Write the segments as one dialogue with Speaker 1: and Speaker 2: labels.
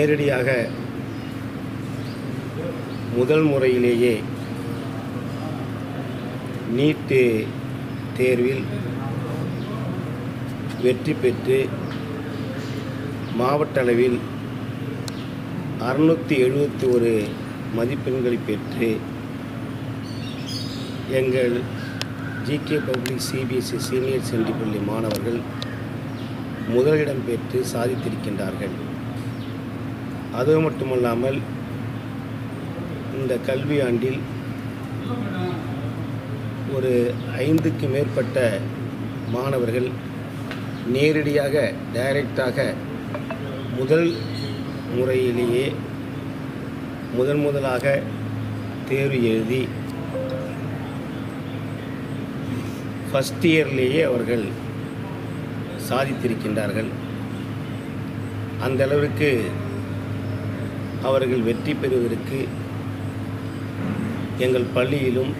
Speaker 1: நேரடியாக முதல் முறையிலேயே நீட் தேர்வில் வெற்றி பெற்று மாவட்ட அளவில் 671 மதிப்பெண்களை பெற்று எங்கள் GK public CBSE senior secondary பள்ளி மாணவர்கள் முதலிடம் பெற்று சாதித்திருக்கின்றார்கள். அது மட்டுமல்லாமல் இந்த கல்வியாண்டில் ஒரு 5க்கு மேற்பட்ட மாணவர்கள் நேரடியாக டைரக்டாக முதல் முறையிலேயே முதலாக தேர்வு எழுதி ஃபஸ்ட் இயர்லேயே அவர்கள் சாதித்திருக்கின்றார்கள். அந்த அளவிற்கு அவர்கள் வெற்றி பெறுவதற்கு எங்கள் பள்ளியிலும்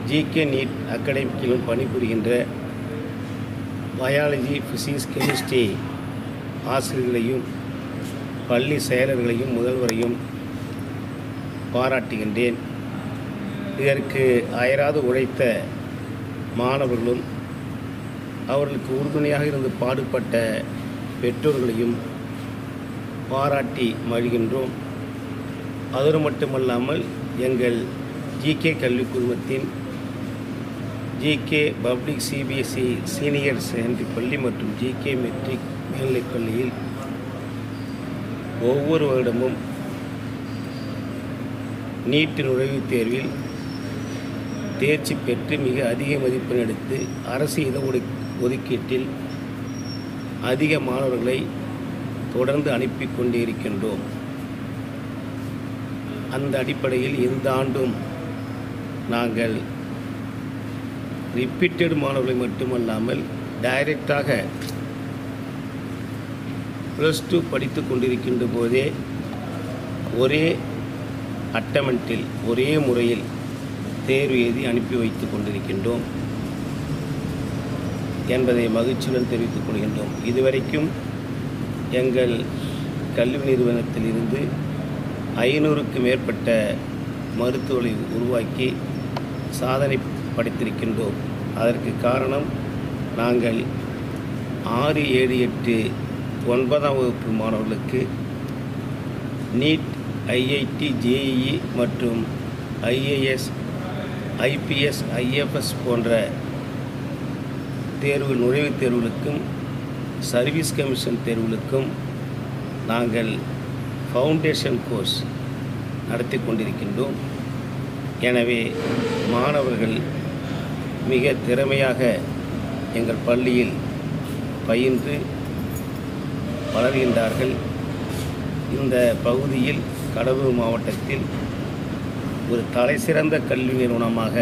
Speaker 1: ஜிகே நீட் அகாடமிக்கிலும் பணிபுரிகின்ற பயாலஜி, ஃபிசிக்ஸ், கெமிஸ்ட்ரி ஆசிரியர்களையும் பள்ளி செயலர்களையும் முதல்வரையும் பாராட்டுகின்றேன். இதற்கு அயராது உழைத்த மாணவர்களும் அவர்களுக்கு உறுதுணையாக இருந்து பாடுபட்ட பெற்றோர்களையும் பாராட்டி மகிழ்கின்றோம். அதோடு மட்டுமல்லாமல் எங்கள் ஜிகே கல்விக் குழுமத்தின் GK public CBSE senior secondary பள்ளி மற்றும் ஜிகே மெட்ரிக் மேல்நிலைப் பள்ளியில் ஒவ்வொரு வருடமும் நீட் நுழைவுத் தேர்வில் தேர்ச்சி பெற்று மிக அதிக மதிப்பெண் எடுத்து அரசு இட ஒதுக்கீட்டில் அதிக மாணவர்களை தொடர்ந்து அனுப்பி கொண்டே இருக்கின்றோம். அந்த அடிப்படையில் இந்த ஆண்டும் நாங்கள் ரிப்பீட்டட் மாணவர்களை மட்டுமல்லாமல் டைரக்டாக +2 படித்து கொண்டிருக்கின்ற போதே ஒரே அட்டமெண்ட்டில் ஒரே முறையில் தேர்வு எழுதி அனுப்பி வைத்து கொண்டிருக்கின்றோம் என்பதை மகிழ்ச்சியுடன் தெரிவித்துக் கொள்கின்றோம். இதுவரைக்கும் எங்கள் கல்வி நிறுவனத்தில் இருந்து 500க்கு மேற்பட்ட மருத்துவர்களை உருவாக்கி சாதனை படைத்திருக்கின்றோம். அதற்கு காரணம் நாங்கள் 6, 7, 8, 9ஆம் வகுப்பு மாணவர்களுக்கு நீட், ஐஐடி, ஜேஇஇ மற்றும் ஐஏஎஸ், ஐபிஎஸ், ஐஎஃப்எஸ் போன்ற நுழைவுத் தேர்வுகளுக்கும் சர்வீஸ் கமிஷன் தேர்வுகளுக்கும் நாங்கள் ஃபவுண்டேஷன் கோர்ஸ் நடத்தி கொண்டிருக்கின்றோம். எனவே மாணவர்கள் மிக திறமையாக எங்கள் பள்ளியில் பயின்று வளர்கின்றார்கள். இந்த பகுதியில் கடலூர் மாவட்டத்தில் ஒரு தலைசிறந்த கல்வி நிறுவனமாக